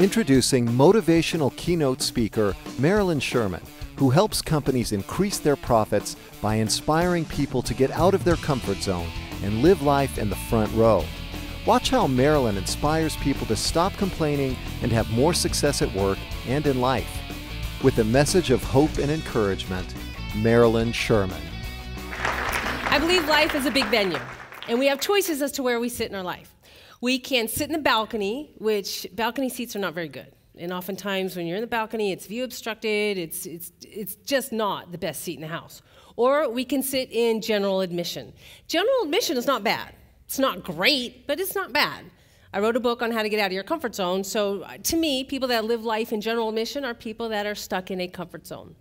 Introducing motivational keynote speaker Marilyn Sherman, who helps companies increase their profits by inspiring people to get out of their comfort zone and live life in the front row. Watch how Marilyn inspires people to stop complaining and have more success at work and in life. With a message of hope and encouragement, Marilyn Sherman. I believe life is a big venue, and we have choices as to where we sit in our life. We can sit in the balcony, which balcony seats are not very good. And oftentimes when you're in the balcony, it's view obstructed, it's just not the best seat in the house. Or we can sit in general admission. General admission is not bad. It's not great, but it's not bad. I wrote a book on how to get out of your comfort zone, so to me, people that live life in general admission are people that are stuck in a comfort zone.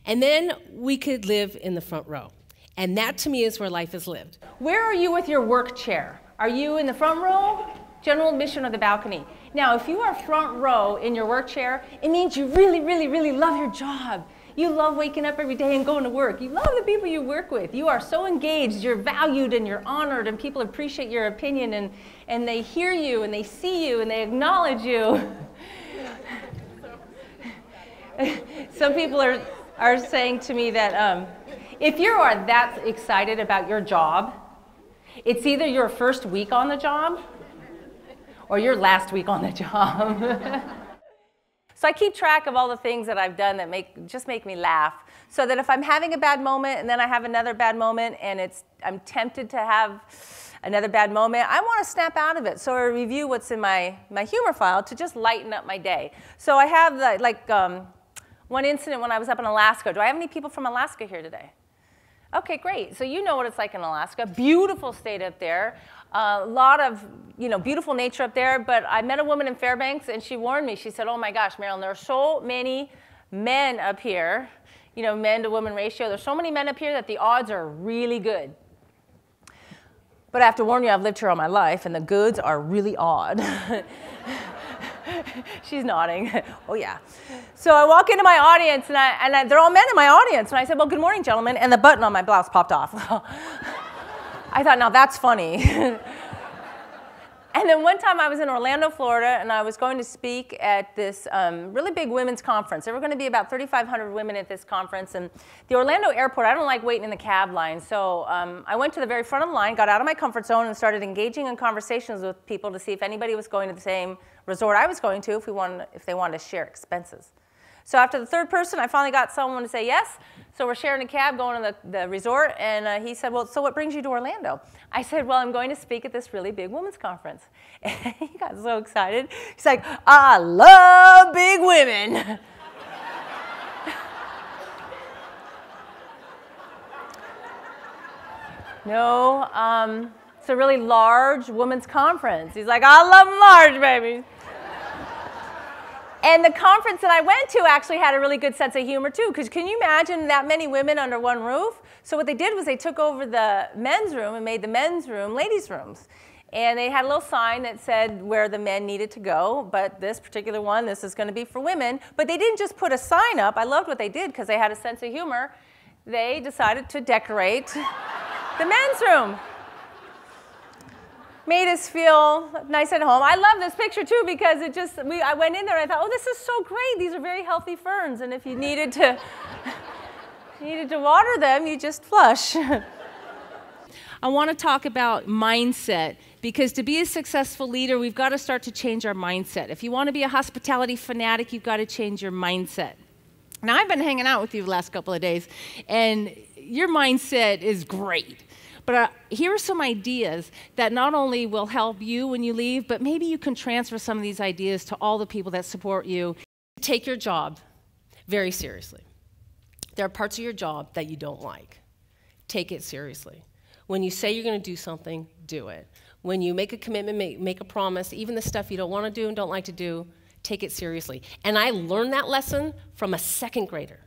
And then we could live in the front row. And that to me is where life is lived. Where are you with your work chair? Are you in the front row, general admission, or the balcony? Now, if you are front row in your work chair, it means you really, really, really love your job. You love waking up every day and going to work. You love the people you work with. You are so engaged, you're valued and you're honored, and people appreciate your opinion, and they hear you and they see you and they acknowledge you. Some people are saying to me that if you are that excited about your job, it's either your first week on the job or your last week on the job. So I keep track of all the things that I've done that just make me laugh, so that if I'm having a bad moment and then I have another bad moment and I'm tempted to have another bad moment, I want to snap out of it. So I review what's in my humor file to just lighten up my day. So I have one incident when I was up in Alaska. Do I have any people from Alaska here today? Okay, great. So you know what it's like in Alaska. Beautiful state up there. A lot of beautiful nature up there. But I met a woman in Fairbanks, and she warned me. She said, "Oh my gosh, Marilyn, there are so many men up here, men to woman ratio. There's so many men up here that the odds are really good. But I have to warn you, I've lived here all my life, and the goods are really odd." She's nodding. Oh, yeah. So I walk into my audience, and they're all men in my audience. And I said, "Well, good morning, gentlemen." And the button on my blouse popped off. I thought, now that's funny. And then one time I was in Orlando, Florida, and I was going to speak at this really big women's conference. There were going to be about 3,500 women at this conference. And the Orlando airport, I don't like waiting in the cab line. So I went to the very front of the line, got out of my comfort zone, and started engaging in conversations with people to see if anybody was going to the same resort I was going to, if they wanted to share expenses. So after the third person, I finally got someone to say yes. So we're sharing a cab going to the resort, and he said, "Well, so what brings you to Orlando?" I said, "Well, I'm going to speak at this really big women's conference." And he got so excited. He's like, "I love big women." No, it's a really large women's conference. He's like, "I love them large, baby." And the conference that I went to actually had a really good sense of humor, too, because can you imagine that many women under one roof? So what they did was they took over the men's room and made the men's room ladies' rooms. And they had a little sign that said where the men needed to go, but this particular one, this is going to be for women. But they didn't just put a sign up. I loved what they did because they had a sense of humor. They decided to decorate the men's room. Made us feel nice at home. I love this picture too because I went in there and I thought, oh, this is so great. These are very healthy ferns, and if you needed to water them, you just flush. I want to talk about mindset, because to be a successful leader, we've got to start to change our mindset. If you want to be a hospitality fanatic, you've got to change your mindset. Now, I've been hanging out with you the last couple of days, and your mindset is great. But here are some ideas that not only will help you when you leave, but maybe you can transfer some of these ideas to all the people that support you. Take your job very seriously. There are parts of your job that you don't like. Take it seriously. When you say you're going to do something, do it. When you make a commitment, make a promise, even the stuff you don't want to do and don't like to do, take it seriously. And I learned that lesson from a second grader.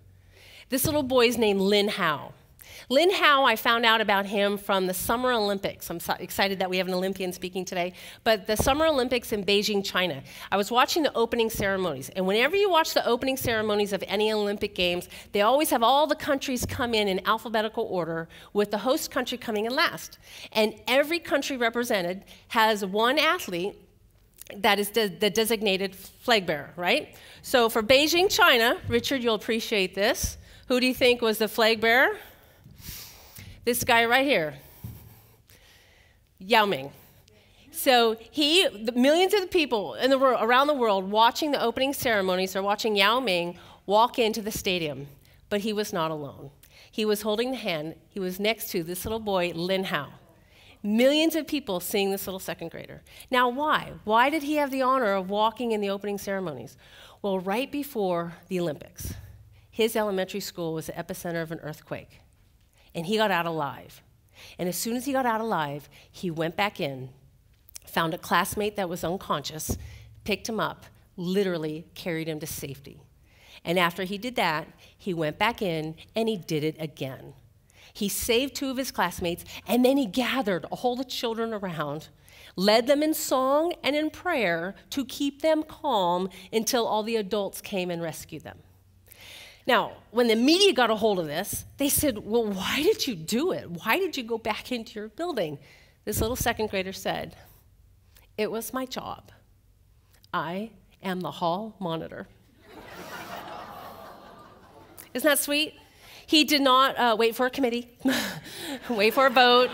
This little boy is named Lin Hao. Lin Hao, I found out about him from the Summer Olympics. I'm so excited that we have an Olympian speaking today. But the Summer Olympics in Beijing, China. I was watching the opening ceremonies. And whenever you watch the opening ceremonies of any Olympic Games, they always have all the countries come in alphabetical order, with the host country coming in last. And every country represented has one athlete that is the designated flag bearer, right? So for Beijing, China, Richard, you'll appreciate this. Who do you think was the flag bearer? This guy right here, Yao Ming. So the millions of the people in the world, around the world watching the opening ceremonies are watching Yao Ming walk into the stadium, but he was not alone. He was holding the hand. He was next to this little boy, Lin Hao. Millions of people seeing this little second grader. Now, why? Why did he have the honor of walking in the opening ceremonies? Well, right before the Olympics, his elementary school was the epicenter of an earthquake, and he got out alive. And as soon as he got out alive, he went back in, found a classmate that was unconscious, picked him up, literally carried him to safety. And after he did that, he went back in, and he did it again. He saved 2 of his classmates, and then he gathered all the children around, led them in song and in prayer to keep them calm until all the adults came and rescued them. Now, when the media got a hold of this, they said, well, why did you do it? Why did you go back into your building? This little second grader said, it was my job. I am the hall monitor. Isn't that sweet? He did not wait for a committee, wait for a vote,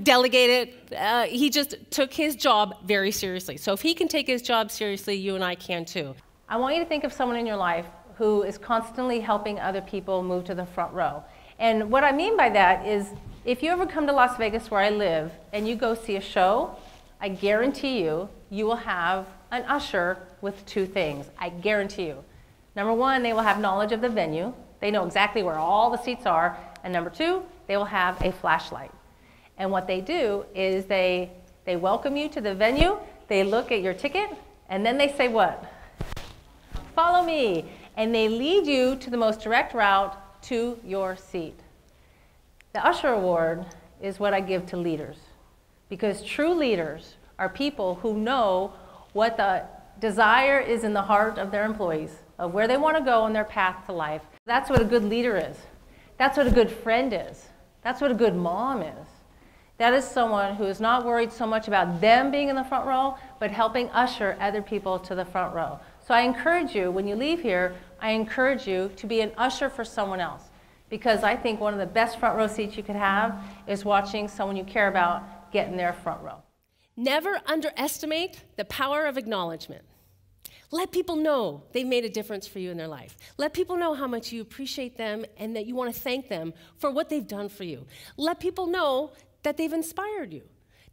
delegate it. He just took his job very seriously. So if he can take his job seriously, you and I can too. I want you to think of someone in your life who is constantly helping other people move to the front row. And what I mean by that is, if you ever come to Las Vegas where I live and you go see a show, I guarantee you, you will have an usher with 2 things. I guarantee you. Number 1, they will have knowledge of the venue. They know exactly where all the seats are. And number 2, they will have a flashlight. And what they do is they welcome you to the venue, they look at your ticket, and then they say what? Follow me. And they lead you to the most direct route to your seat. The Usher Award is what I give to leaders, because true leaders are people who know what the desire is in the heart of their employees, of where they want to go on their path to life. That's what a good leader is. That's what a good friend is. That's what a good mom is. That is someone who is not worried so much about them being in the front row, but helping usher other people to the front row. So I encourage you, when you leave here, I encourage you to be an usher for someone else, because I think one of the best front row seats you could have is watching someone you care about get in their front row. Never underestimate the power of acknowledgement. Let people know they've made a difference for you in their life. Let people know how much you appreciate them and that you want to thank them for what they've done for you. Let people know that they've inspired you.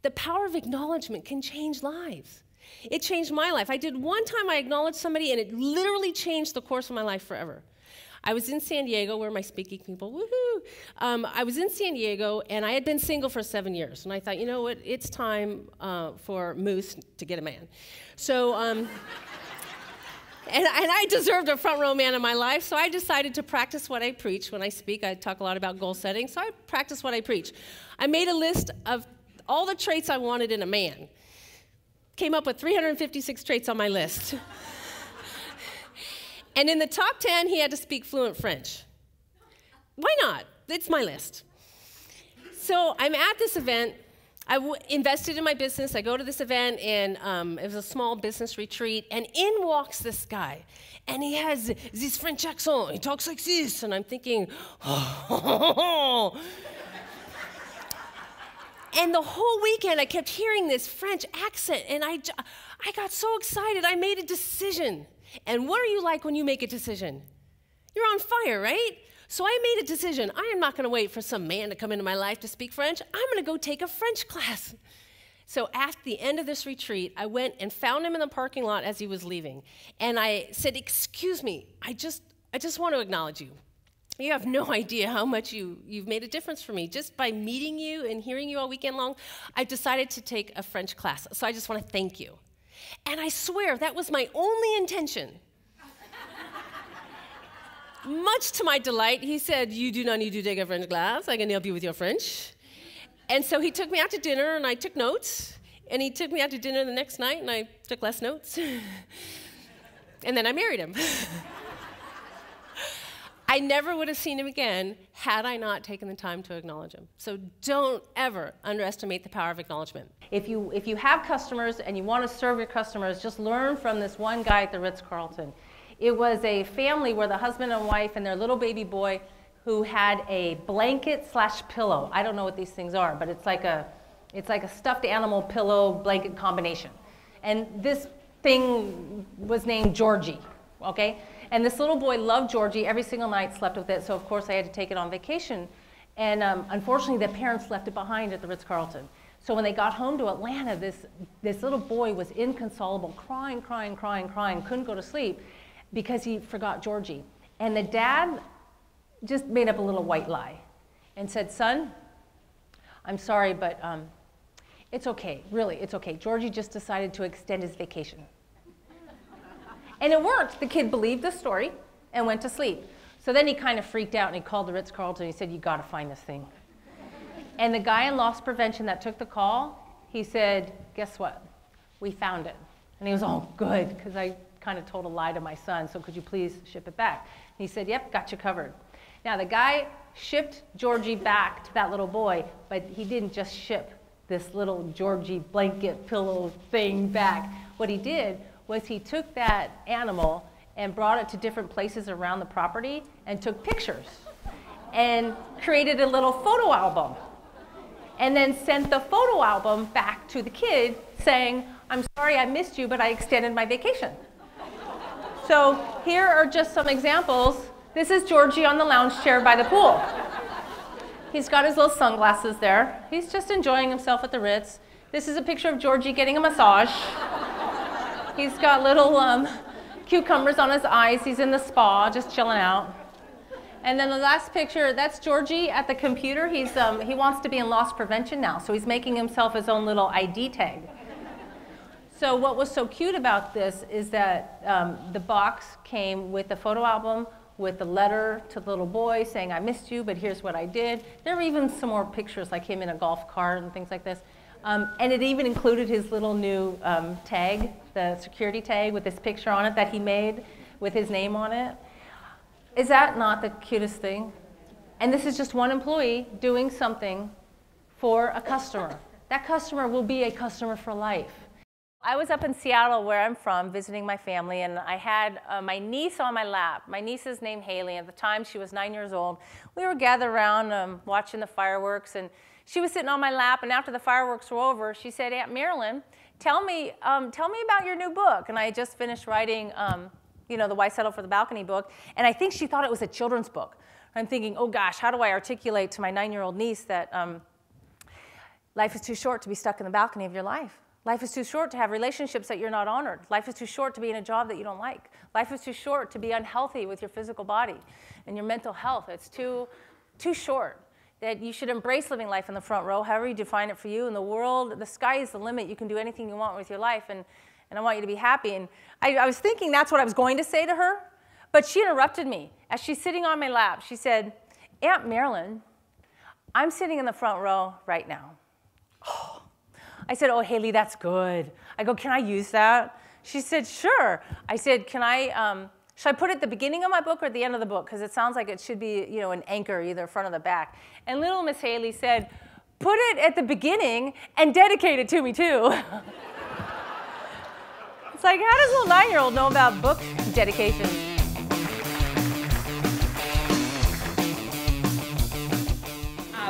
The power of acknowledgement can change lives. It changed my life. I did one time, I acknowledged somebody, and it literally changed the course of my life forever. I was in San Diego, where my speaking people, woohoo! I was in San Diego, and I had been single for 7 years. And I thought, you know what, it's time for Moose to get a man. So, and I deserved a front row man in my life, so I decided to practice what I preach. When I speak, I talk a lot about goal setting, so I practice what I preach. I made a list of all the traits I wanted in a man. Came up with 356 traits on my list. And in the top 10, he had to speak fluent French. Why not? It's my list. So I'm at this event. I invested in my business. I go to this event, and it was a small business retreat, and in walks this guy. And he has this French accent. He talks like this, and I'm thinking, oh. And the whole weekend, I kept hearing this French accent, and I got so excited, I made a decision. And what are you like when you make a decision? You're on fire, right? So I made a decision. I am not going to wait for some man to come into my life to speak French. I'm going to go take a French class. So at the end of this retreat, I went and found him in the parking lot as he was leaving. And I said, excuse me, I just want to acknowledge you. You have no idea how much you've made a difference for me. Just by meeting you and hearing you all weekend long, I decided to take a French class. So I just want to thank you. And I swear that was my only intention. Much to my delight, he said, you do not need to take a French class. I can help you with your French. And so he took me out to dinner, and I took notes. And he took me out to dinner the next night, and I took less notes. And then I married him. I never would have seen him again had I not taken the time to acknowledge him. So don't ever underestimate the power of acknowledgement. If you have customers and you want to serve your customers, just learn from this one guy at the Ritz-Carlton. It was a family where the husband and wife and their little baby boy who had a blanket/pillow. I don't know what these things are, but it's like a stuffed animal pillow blanket combination. And this thing was named Georgie, okay? And this little boy loved Georgie, every single night slept with it, so of course I had to take it on vacation. And unfortunately, the parents left it behind at the Ritz-Carlton. So when they got home to Atlanta, this little boy was inconsolable, crying, couldn't go to sleep because he forgot Georgie. And the dad just made up a little white lie and said, son, I'm sorry, but it's okay, really, it's okay. Georgie just decided to extend his vacation. And it worked. The kid believed the story and went to sleep. So then he kind of freaked out and he called the Ritz-Carlton and he said, you gotta find this thing. And the guy in loss prevention that took the call, he said, guess what? We found it. And he was all good, because I kind of told a lie to my son, so could you please ship it back? And he said, yep, got you covered. Now the guy shipped Georgie back to that little boy, but he didn't just ship this little Georgie blanket pillow thing back. What he did was he took that animal and brought it to different places around the property and took pictures and created a little photo album and then sent the photo album back to the kid saying, I'm sorry I missed you, but I extended my vacation. So here are just some examples. This is Georgie on the lounge chair by the pool. He's got his little sunglasses there. He's just enjoying himself at the Ritz. This is a picture of Georgie getting a massage. He's got little cucumbers on his eyes. He's in the spa, just chilling out. And then the last picture, that's Georgie at the computer. He wants to be in loss prevention now, so he's making himself his own little ID tag. So what was so cute about this is that the box came with the photo album, with the letter to the little boy saying, I missed you, but here's what I did. There were even some more pictures, like him in a golf cart and things like this. And it even included his little new tag, the security tag with this picture on it that he made with his name on it. Is that not the cutest thing? And this is just one employee doing something for a customer. That customer will be a customer for life. I was up in Seattle, where I'm from, visiting my family, and I had my niece on my lap. My niece is named Haley. At the time, she was 9 years old. We were gathered around watching the fireworks, and she was sitting on my lap, and after the fireworks were over, she said, Aunt Marilyn, tell me about your new book. And I had just finished writing, the Why Settle for the Balcony book, and I think she thought it was a children's book. I'm thinking, oh gosh, how do I articulate to my 9-year-old niece that life is too short to be stuck in the balcony of your life? Life is too short to have relationships that you're not honored. Life is too short to be in a job that you don't like. Life is too short to be unhealthy with your physical body and your mental health. It's too short. That you should embrace living life in the front row, however you define it for you. In the world, the sky is the limit. You can do anything you want with your life, and I want you to be happy. And I was thinking that's what I was going to say to her, but she interrupted me. As she's sitting on my lap, she said, Aunt Marilyn, I'm sitting in the front row right now. Oh. I said, oh, Haley, that's good. I go, can I use that? She said, sure. I said, should I put it at the beginning of my book or at the end of the book? Because it sounds like it should be, an anchor, either front or the back. And little Miss Haley said, put it at the beginning and dedicate it to me, too. It's like, how does a little 9-year-old know about book dedications?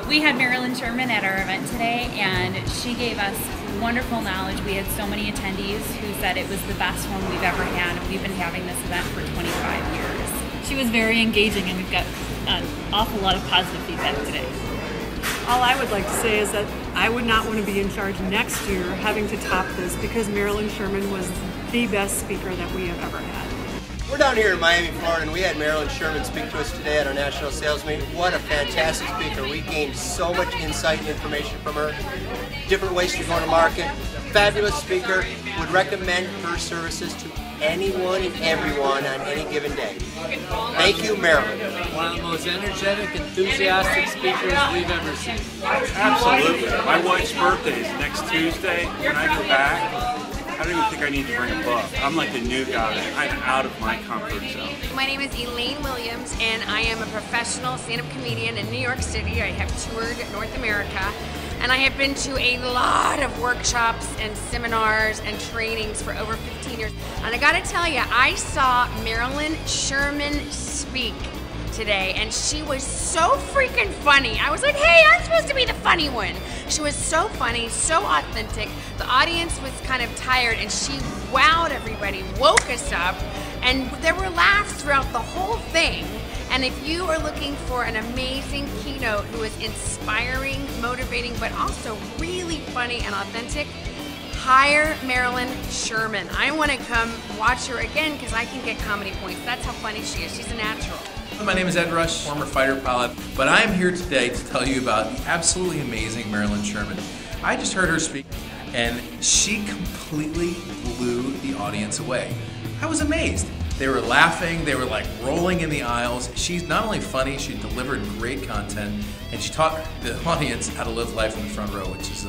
We had Marilyn Sherman at our event today, and she gave us wonderful knowledge. We had so many attendees who said it was the best one we've ever had, and we've been having this event for 25 years. She was very engaging, and we've got an awful lot of positive feedback today. All I would like to say is that I would not want to be in charge next year having to top this, because Marilyn Sherman was the best speaker that we have ever had. We're down here in Miami, Florida, and we had Marilyn Sherman speak to us today at our national sales meeting. What a fantastic speaker. We gained so much insight and information from her. Different ways to go to market. Fabulous speaker. Would recommend her services to anyone and everyone on any given day. Thank you, Marilyn. One of the most energetic, enthusiastic speakers we've ever seen. Absolutely. My wife's birthday is next Tuesday. When I go back, I don't even think I need to bring a book. I'm like the new guy. I'm out of my comfort zone. My name is Elaine Williams, and I am a professional stand-up comedian in New York City. I have toured North America, and I have been to a lot of workshops and seminars and trainings for over 15 years. And I gotta tell you, I saw Marilyn Sherman speak today, and she was so freaking funny. I was like, hey, I'm supposed to be the funny one. She was so funny, so authentic. The audience was kind of tired, and she wowed everybody, woke us up, and there were laughs throughout the whole thing. And if you are looking for an amazing keynote who is inspiring, motivating, but also really funny and authentic, hire Marilyn Sherman. I want to come watch her again because I can get comedy points. That's how funny she is. She's a natural. My name is Ed Rush, former fighter pilot, but I'm here today to tell you about the absolutely amazing Marilyn Sherman. I just heard her speak, and she completely blew the audience away. I was amazed. They were laughing, they were like rolling in the aisles. She's not only funny, she delivered great content, and she taught the audience how to live life in the front row, which is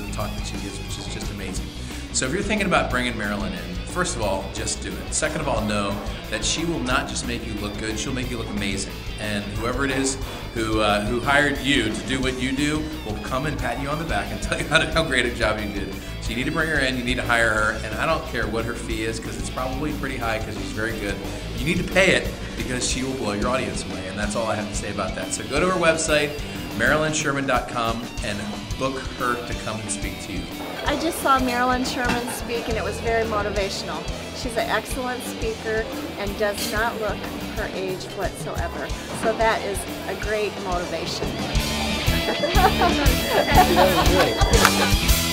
a talk that she gives, which is just amazing. So if you're thinking about bringing Marilyn in, first of all, just do it. Second of all, know that she will not just make you look good, she'll make you look amazing. And whoever it is who hired you to do what you do will come and pat you on the back and tell you how great a job you did. So you need to bring her in, you need to hire her, and I don't care what her fee is because it's probably pretty high because she's very good. You need to pay it because she will blow your audience away, and that's all I have to say about that. So go to her website, MarilynSherman.com, and book her to come and speak to you. I just saw Marilyn Sherman speak, and it was very motivational. She's an excellent speaker and does not look her age whatsoever. So that is a great motivation. That was great.